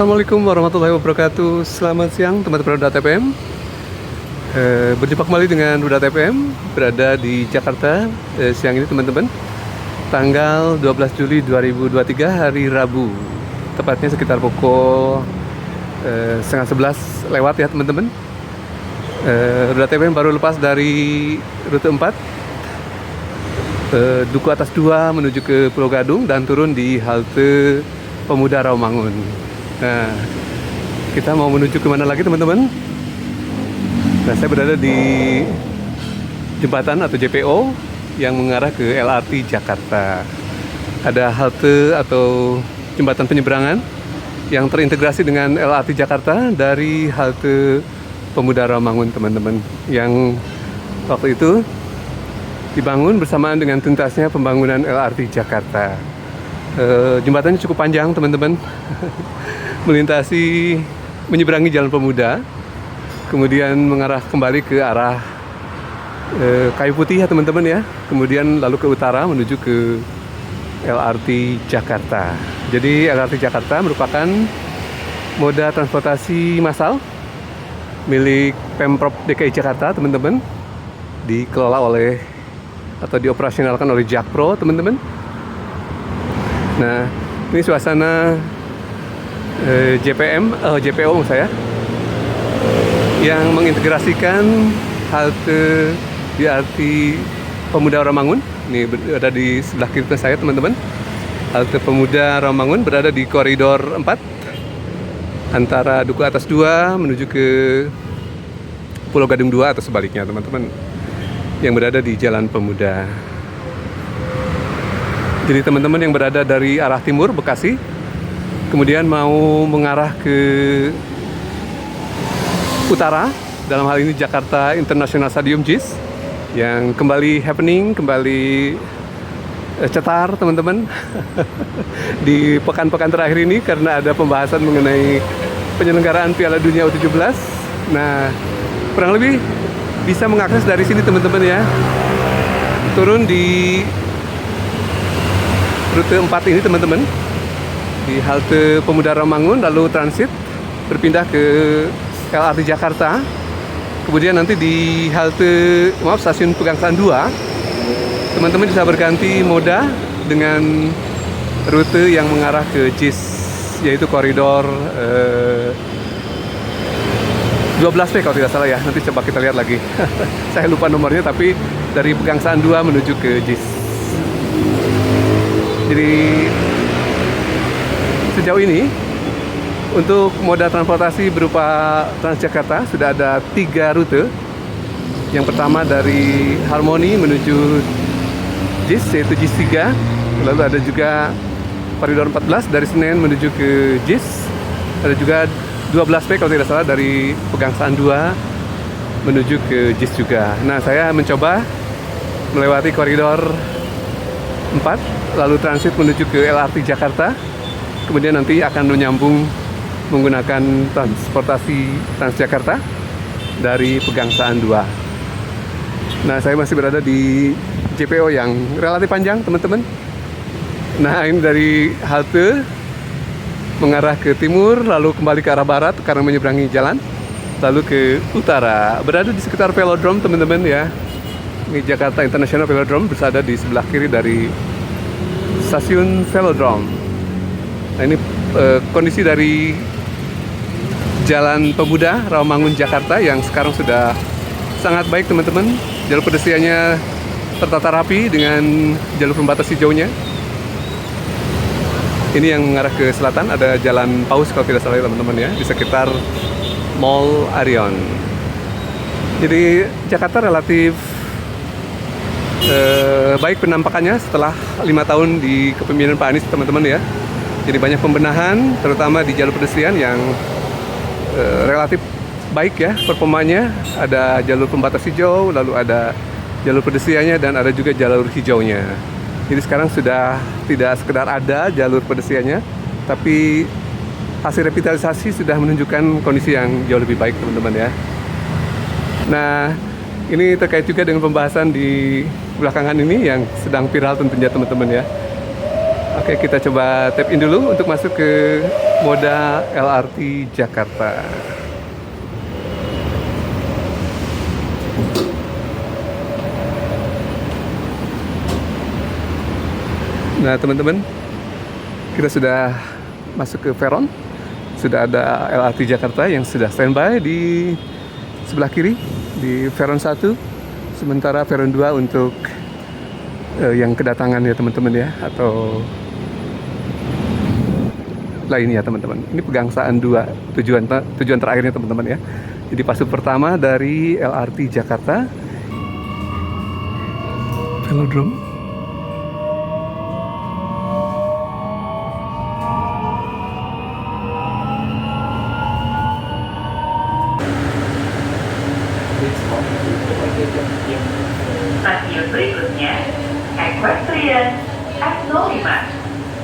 Assalamualaikum warahmatullahi wabarakatuh. Selamat siang teman-teman Ruda TPM. Berjumpa kembali dengan Ruda TPM, berada di Jakarta siang ini teman-teman. Tanggal 12 Juli 2023 hari Rabu. Tepatnya sekitar pukul setengah 11 lewat ya teman-teman. Ruda TPM baru lepas dari rute 4 Duku Atas 2 menuju ke Pulau Gadung dan turun di halte Pemuda Rawamangun. Nah, kita mau menuju kemana lagi teman-teman? Nah, saya berada di jembatan atau JPO yang mengarah ke LRT Jakarta. Ada halte atau jembatan penyeberangan yang terintegrasi dengan LRT Jakarta dari halte Pemuda Rawamangun teman-teman. Yang waktu itu dibangun bersamaan dengan tuntasnya pembangunan LRT Jakarta. Jembatannya cukup panjang teman-teman. menyeberangi Jalan Pemuda, kemudian mengarah kembali ke arah Kayu Putih ya teman-teman ya, kemudian lalu ke utara menuju ke LRT Jakarta. Jadi LRT Jakarta merupakan moda transportasi massal milik Pemprov DKI Jakarta teman-teman, dikelola oleh atau dioperasionalkan oleh Jakpro teman-teman. Nah, ini suasana JPO saya yang mengintegrasikan halte BRT Pemuda Rawamangun. Ini berada di sebelah kiri saya teman-teman. Halte Pemuda Rawamangun berada di koridor 4 antara Duku Atas 2 menuju ke Pulau Gadung 2 atau sebaliknya teman-teman, yang berada di Jalan Pemuda. Jadi teman-teman yang berada dari arah timur Bekasi, kemudian mau mengarah ke utara, dalam hal ini Jakarta International Stadium JIS, yang kembali happening, kembali cetar teman-teman di pekan-pekan terakhir ini karena ada pembahasan mengenai penyelenggaraan Piala Dunia U17. Nah, kurang lebih bisa mengakses dari sini teman-teman ya. Turun di rute 4 ini teman-teman, di halte Pemuda Rawamangun, lalu transit berpindah ke LRT Jakarta, kemudian nanti di halte stasiun Pegangsaan 2 teman-teman bisa berganti moda dengan rute yang mengarah ke JIS, yaitu koridor 12B kalau tidak salah ya, nanti coba kita lihat lagi. Saya lupa nomornya, tapi dari Pegangsaan 2 menuju ke JIS. Jadi sejauh ini untuk moda transportasi berupa Transjakarta sudah ada 3 rute. Yang pertama dari Harmoni menuju JIS, yaitu JIS 3. Lalu ada juga koridor 14 dari Senen menuju ke JIS. Ada juga 12B kalau tidak salah dari Pegangsaan 2 menuju ke JIS juga. Nah, saya mencoba melewati koridor 4, lalu transit menuju ke LRT Jakarta, kemudian nanti akan menyambung menggunakan transportasi Transjakarta dari Pegangsaan 2. Nah, saya masih berada di JPO yang relatif panjang teman-teman. Nah, ini dari halte mengarah ke timur, lalu kembali ke arah barat karena menyeberangi jalan, lalu ke utara. Berada di sekitar Velodrome teman-teman ya. Ini Jakarta International Velodrome berada di sebelah kiri dari stasiun Velodrome. Nah, ini kondisi dari Jalan Pemuda Rawamangun Jakarta yang sekarang sudah sangat baik teman-teman. Jalur pedestriannya tertata rapi dengan jalur pembatas hijaunya. Ini yang mengarah ke selatan, ada Jalan Paus kalau tidak salah teman-teman ya, di sekitar Mall Arion. Jadi Jakarta relatif baik penampakannya setelah 5 tahun di kepemimpinan Pak Anies teman-teman ya. Jadi banyak pembenahan terutama di jalur pedestrian yang relatif baik ya performanya. Ada jalur pembatas hijau, lalu ada jalur pedestriannya, dan ada juga jalur hijaunya. Jadi sekarang sudah tidak sekedar ada jalur pedestriannya, tapi hasil revitalisasi sudah menunjukkan kondisi yang jauh lebih baik teman-teman ya. Nah, ini terkait juga dengan pembahasan di belakangan ini yang sedang viral tentunya teman-teman ya. Oke, kita coba tap in dulu untuk masuk ke moda LRT Jakarta. Nah teman-teman, kita sudah masuk ke peron. Sudah ada LRT Jakarta yang sudah standby di sebelah kiri di peron 1. Sementara peron 2 untuk yang kedatangan ya teman-teman ya, atau lainnya teman-teman. Ini Pegangsaan 2 tujuan terakhirnya teman-teman ya. Jadi fase pertama dari LRT Jakarta Velodrome. Stasiun berikutnya, Equestrian F05.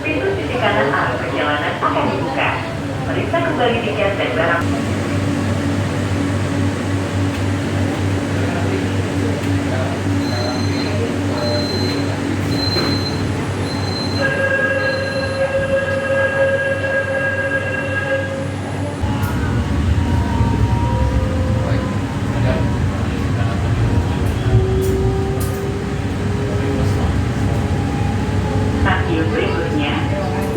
Pintu sisi kanan arah perjalanan akan dibuka. Periksa kembali tiket dan barang. Stasiun berikutnya,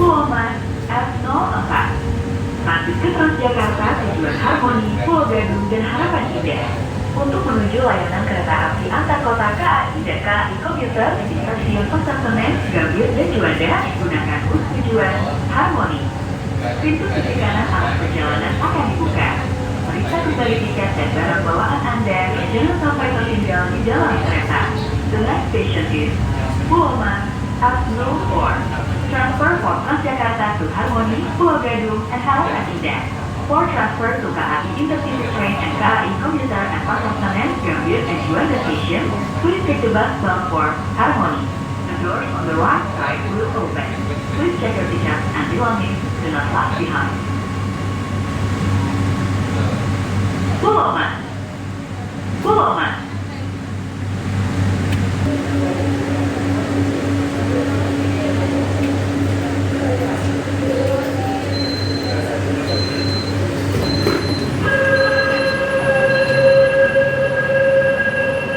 Pulomas F04. Transit ke Transjakarta tujuan Harmoni, Pulau Gadung, dan Harapan Indah. Untuk menuju layanan kereta api antar kota KAI dan KAI Komuter di stasiun Pasar Senen, Gambir, dan Juanda, gunakan bus tujuan Harmoni. Pintu sisi kanan arah perjalanan akan dibuka. Periksa kembali tiket dan barang bawaan Anda dan jangan sampai tertinggal di dalam kereta. The next station is Pulomas F04. Transfer for Transjakarta to Harmoni, Pulau Gadung, and Harapan Indah. For transfer to KAI Intercity Train and KAI Komuter and Pasar Senen, Gambir, and Juanda Station, please take the bus bound for Harmoni. The doors on the right side will open. Please check your tickets and belongings. Do not lag behind. Pulomas. Pulomas.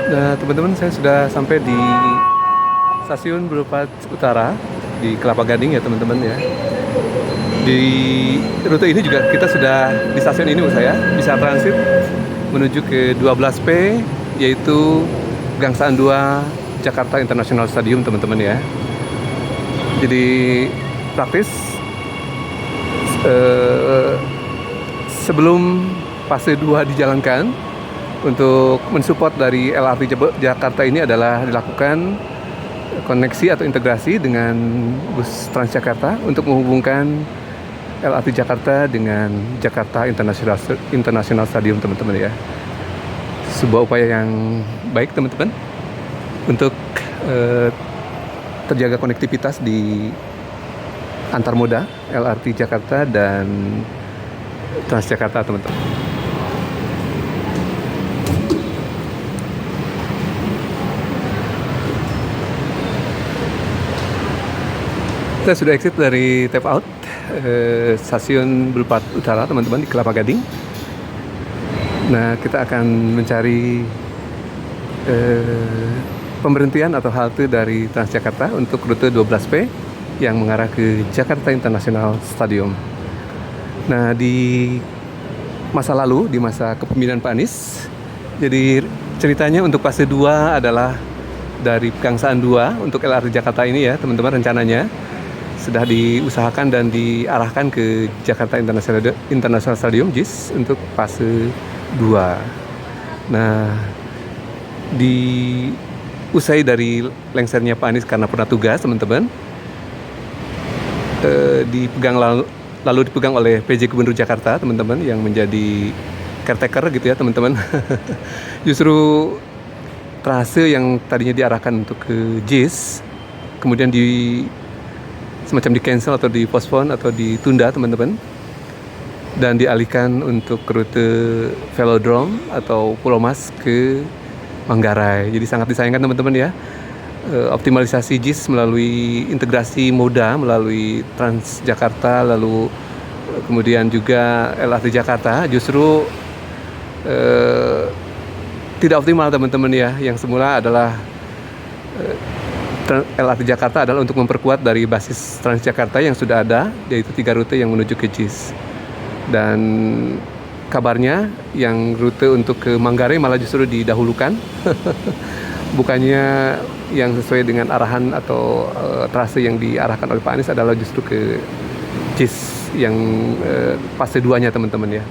Nah teman-teman, saya sudah sampai di stasiun Boulevard Utara di Kelapa Gading ya teman-teman ya. Di rute ini juga kita sudah di stasiun ini saya bisa transit menuju ke 12P, yaitu Pegangsaan 2 Jakarta International Stadium teman-teman ya. Jadi praktis sebelum fase 2 dijalankan, untuk mensupport dari LRT Jakarta ini adalah dilakukan koneksi atau integrasi dengan bus Transjakarta untuk menghubungkan LRT Jakarta dengan Jakarta International Stadium teman-teman ya. Sebuah upaya yang baik teman-teman untuk terjaga konektivitas di antar moda LRT Jakarta dan Transjakarta teman-teman. Kita sudah exit dari tap out stasiun Boulevard Utara teman-teman di Kelapa Gading. Nah kita akan mencari pemberhentian atau halte dari Transjakarta untuk rute 12P yang mengarah ke Jakarta International Stadium. Nah di masa lalu, di masa kepemimpinan Pak Anies, jadi ceritanya untuk fase 2 adalah dari Pegangsaan 2 untuk LRT Jakarta ini ya teman-teman, rencananya sudah diusahakan dan diarahkan ke Jakarta International Stadium JIS untuk fase 2. Nah, usai dari lengsernya Pak Anies karena pernah tugas teman-teman, lalu dipegang oleh PJ Gubernur Jakarta teman-teman yang menjadi caretaker gitu ya teman-teman. Justru trase yang tadinya diarahkan untuk ke JIS kemudian semacam di cancel atau di postpone atau ditunda teman-teman, dan dialihkan untuk rute Velodrome atau Pulau Mas ke Manggarai. Jadi sangat disayangkan teman-teman ya. Optimalisasi JIS melalui integrasi moda melalui Transjakarta lalu kemudian juga LRT Jakarta justru tidak optimal teman-teman ya. Yang semula adalah LRT Jakarta adalah untuk memperkuat dari basis Transjakarta yang sudah ada, yaitu 3 rute yang menuju ke JIS. Dan kabarnya yang rute untuk ke Manggarai malah justru didahulukan. Bukannya yang sesuai dengan arahan atau trase yang diarahkan oleh Pak Anies adalah justru ke JIS yang fase 2-nya teman-teman ya.